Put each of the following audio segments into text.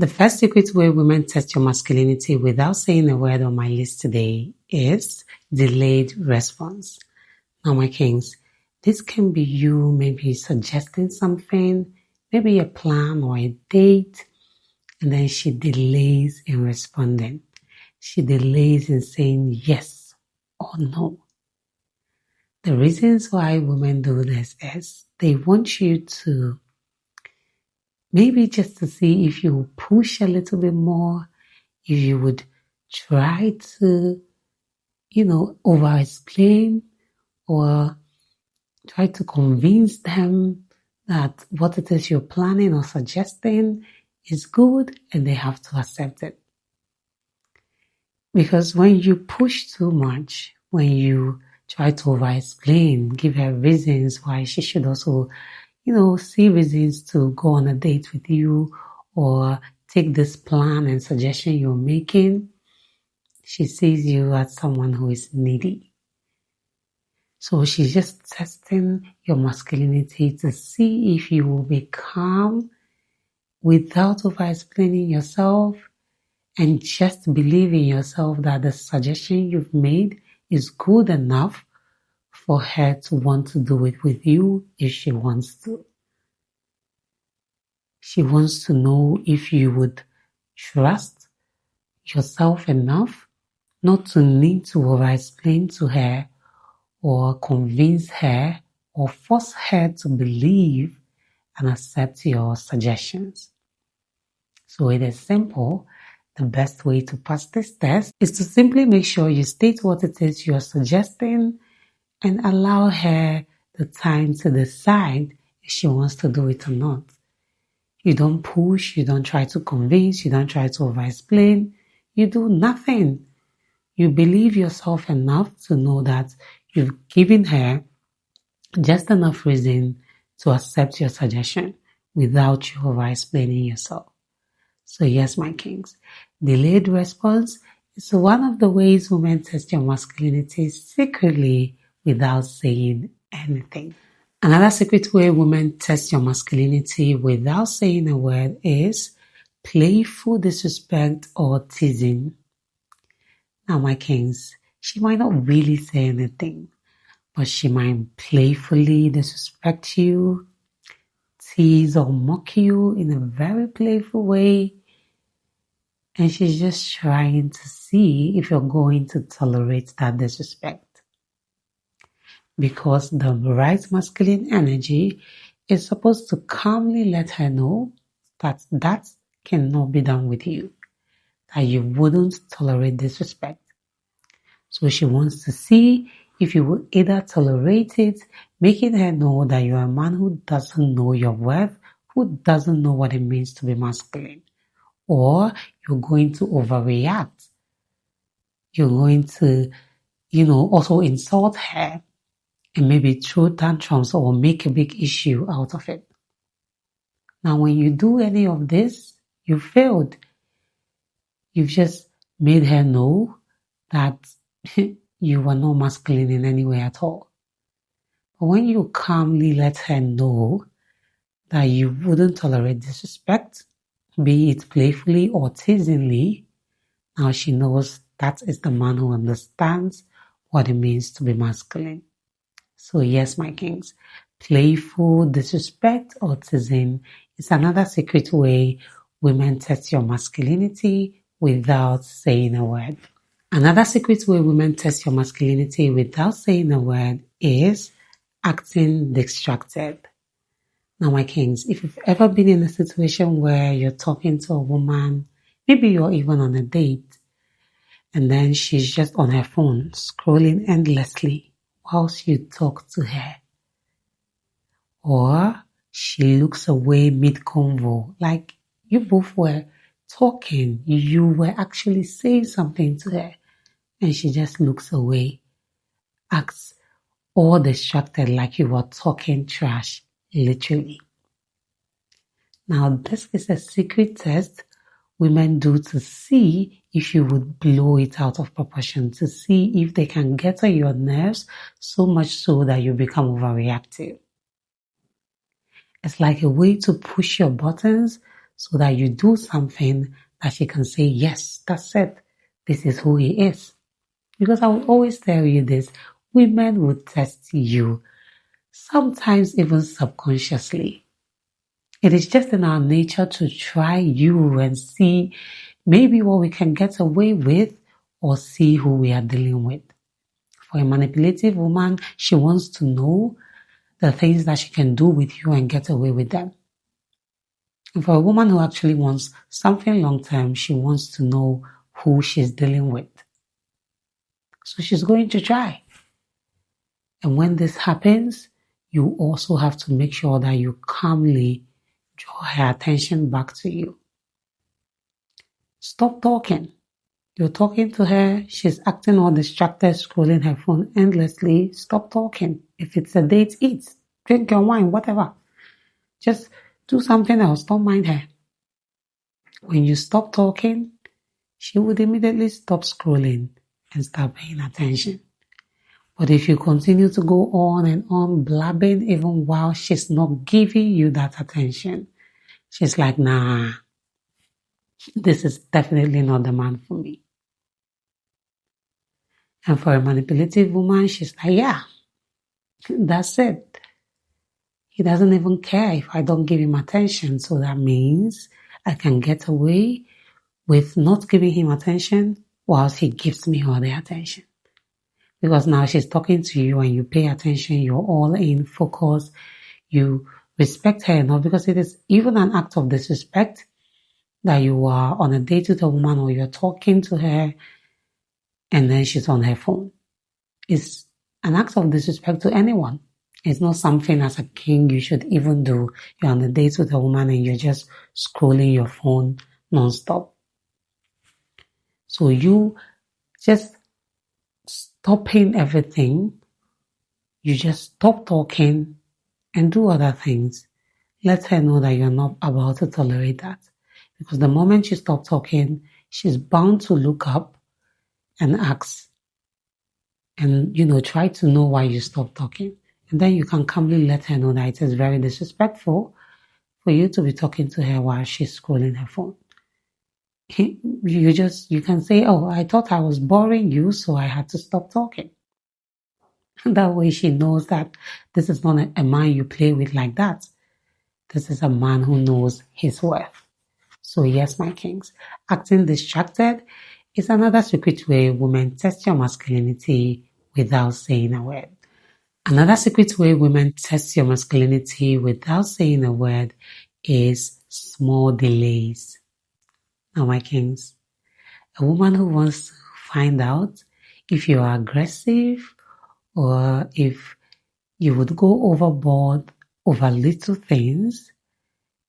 The first secret way women test your masculinity without saying a word on my list today is delayed response. Now, my kings, this can be you maybe suggesting something, maybe a plan or a date, and then she delays in responding. She delays in saying yes or no. The reasons why women do this is they want you to maybe just to see if you push a little bit more, if you would try to, over-explain or try to convince them that what it is you're planning or suggesting is good and they have to accept it. Because when you push too much, when you try to over-explain, give her reasons why she should also see reasons to go on a date with you or take this plan and suggestion you're making, she sees you as someone who is needy. So she's just testing your masculinity to see if you will be calm without over-explaining yourself and just believe in yourself that the suggestion you've made is good enough for her to want to do it with you if she wants to. She wants to know if you would trust yourself enough not to need to over-explain to her or convince her or force her to believe and accept your suggestions. So it is simple. The best way to pass this test is to simply make sure you state what it is you are suggesting and allow her the time to decide if she wants to do it or not. You don't push, you don't try to convince, you don't try to over-explain, you do nothing. You believe yourself enough to know that you've given her just enough reason to accept your suggestion without you over-explaining yourself. So yes, my kings, delayed response is one of the ways women test your masculinity secretly without saying anything. Another secret way women test your masculinity without saying a word is playful disrespect or teasing. Now, my kings, she might not really say anything, but she might playfully disrespect you, tease or mock you in a very playful way, and she's just trying to see if you're going to tolerate that disrespect. Because the right masculine energy is supposed to calmly let her know that that cannot be done with you, that you wouldn't tolerate disrespect. So she wants to see if you will either tolerate it, making her know that you're a man who doesn't know your worth, who doesn't know what it means to be masculine, or you're going to overreact. You're going to, also insult her and maybe throw tantrums or make a big issue out of it. Now, when you do any of this, you failed. You've just made her know that you were not masculine in any way at all. But when you calmly let her know that you wouldn't tolerate disrespect, be it playfully or teasingly, now she knows that is the man who understands what it means to be masculine. So yes, my kings, playful disrespect or teasing is another secret way women test your masculinity without saying a word. Another secret way women test your masculinity without saying a word is acting distracted. Now, my kings, if you've ever been in a situation where you're talking to a woman, maybe you're even on a date, and then she's just on her phone scrolling endlessly whilst you talk to her, or she looks away mid-convo, like you both were talking, you were actually saying something to her, and she just looks away, acts all distracted like you were talking trash, literally. Now, this is a secret test women do to see if you would blow it out of proportion, to see if they can get on your nerves so much so that you become overreactive. It's like a way to push your buttons so that you do something that she can say, yes, that's it. This is who he is. Because I will always tell you this, women will test you, sometimes even subconsciously. It is just in our nature to try you and see maybe what we can get away with or see who we are dealing with. For a manipulative woman, she wants to know the things that she can do with you and get away with them. And for a woman who actually wants something long term, she wants to know who she's dealing with. So she's going to try. And when this happens, you also have to make sure that you calmly draw her attention back to you. Stop talking. You're talking to her, she's acting all distracted, scrolling her phone endlessly. Stop talking. If it's a date, eat, drink your wine, whatever. Just do something else. Don't mind her. When you stop talking, she would immediately stop scrolling and start paying attention. But if you continue to go on and on blabbing even while she's not giving you that attention, she's like, nah, this is definitely not the man for me. And for a manipulative woman, she's like, yeah, that's it. He doesn't even care if I don't give him attention. So that means I can get away with not giving him attention whilst he gives me all the attention. Because now she's talking to you and you pay attention, you're all in focus, you respect her enough, because it is even an act of disrespect that you are on a date with a woman or you're talking to her and then she's on her phone. It's an act of disrespect to anyone. It's not something as a king you should even do. You're on a date with a woman and you're just scrolling your phone non-stop. So you just stopping everything, you just stop talking and do other things. Let her know that you're not about to tolerate that. Because the moment you stop talking, she's bound to look up and ask and, try to know why you stop talking. And then you can calmly let her know that it is very disrespectful for you to be talking to her while she's scrolling her phone. You can say, oh, I thought I was boring you, so I had to stop talking. That way she knows that this is not a man you play with like that. This is a man who knows his worth. So yes, my kings, acting distracted is another secret way women test your masculinity without saying a word. Another secret way women test your masculinity without saying a word is small delays. Now, my kings, a woman who wants to find out if you are aggressive or if you would go overboard over little things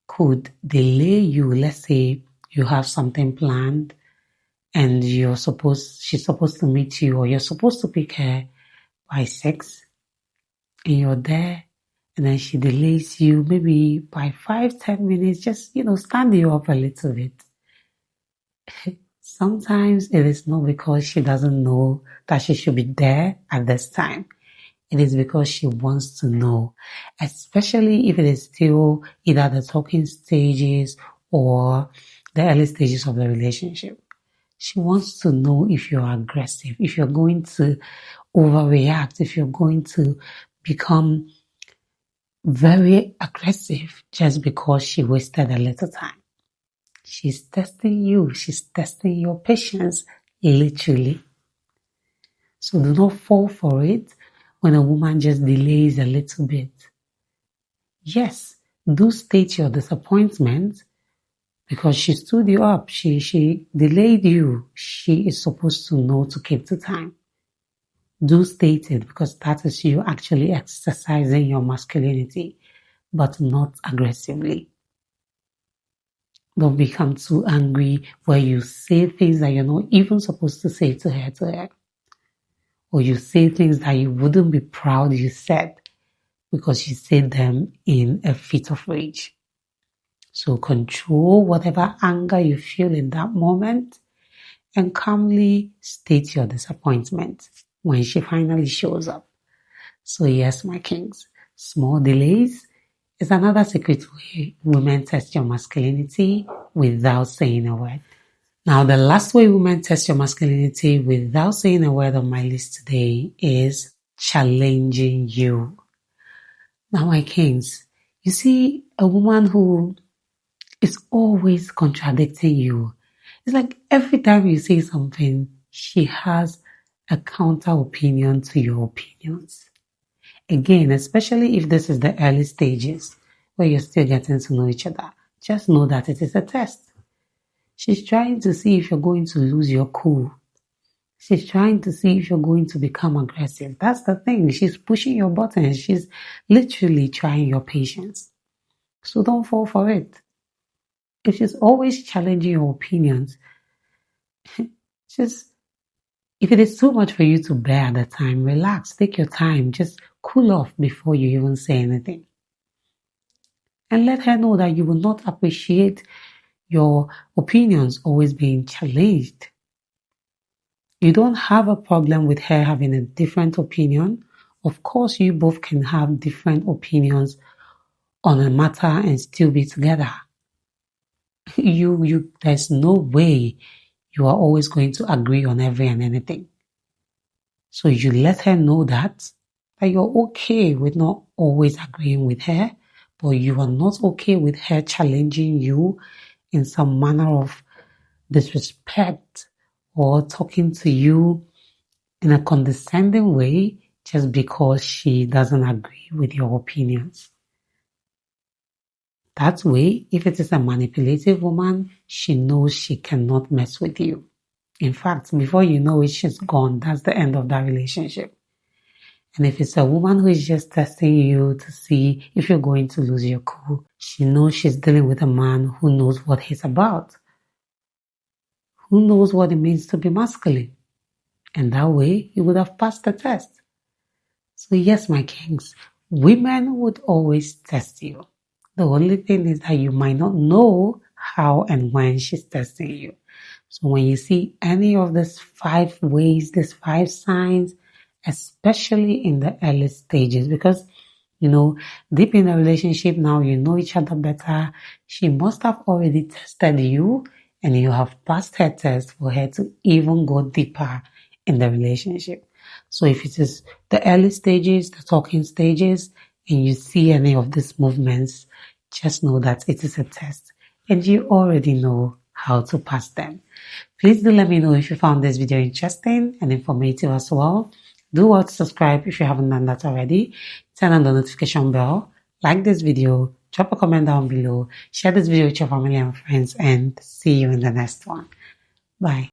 could delay you. Let's say you have something planned and she's supposed to meet you or you're supposed to pick her by 6 and you're there and then she delays you maybe by 5-10 minutes, just, stand you up a little bit. Sometimes it is not because she doesn't know that she should be there at this time. It is because she wants to know, especially if it is still either the talking stages or the early stages of the relationship. She wants to know if you're aggressive, if you're going to overreact, if you're going to become very aggressive just because she wasted a little time. She's testing you. She's testing your patience, literally. So do not fall for it when a woman just delays a little bit. Yes, do state your disappointment because she stood you up. She delayed you. She is supposed to know to keep the time. Do state it because that is you actually exercising your masculinity, but not aggressively. Don't become too angry where you say things that you're not even supposed to say to her. Or you say things that you wouldn't be proud you said because you said them in a fit of rage. So control whatever anger you feel in that moment and calmly state your disappointment when she finally shows up. So yes, my kings, small delays is another secret way women test your masculinity without saying a word. Now, the last way women test your masculinity without saying a word on my list today is challenging you. Now, my kings, you see a woman who is always contradicting you. It's like every time you say something, she has a counter opinion to your opinions. Again, especially if this is the early stages where you're still getting to know each other, just know that it is a test. She's trying to see if you're going to lose your cool. She's trying to see if you're going to become aggressive. That's the thing. She's pushing your buttons. She's literally trying your patience. So don't fall for it. If she's always challenging your opinions, just if it is too much for you to bear at the time, relax, take your time, just cool off before you even say anything. And let her know that you will not appreciate your opinions always being challenged. You don't have a problem with her having a different opinion. Of course, you both can have different opinions on a matter and still be together. There's no way you are always going to agree on every and anything. So you let her know that you're okay with not always agreeing with her, but you are not okay with her challenging you in some manner of disrespect or talking to you in a condescending way just because she doesn't agree with your opinions. That way, if it is a manipulative woman, she knows she cannot mess with you. In fact, before you know it, she's gone. That's the end of that relationship. And if it's a woman who is just testing you to see if you're going to lose your cool, she knows she's dealing with a man who knows what he's about, who knows what it means to be masculine. And that way, you would have passed the test. So yes, my kings, women would always test you. The only thing is that you might not know how and when she's testing you. So when you see any of these 5 ways, these 5 signs, especially in the early stages, because deep in the relationship now, you know each other better. She must have already tested you and you have passed her test for her to even go deeper in the relationship. So if it is the early stages, the talking stages, and you see any of these movements, just know that it is a test and you already know how to pass them. Please do let me know if you found this video interesting and informative as well. Do well to subscribe if you haven't done that already. Turn on the notification bell. Like this video. Drop a comment down below. Share this video with your family and friends. And see you in the next one. Bye.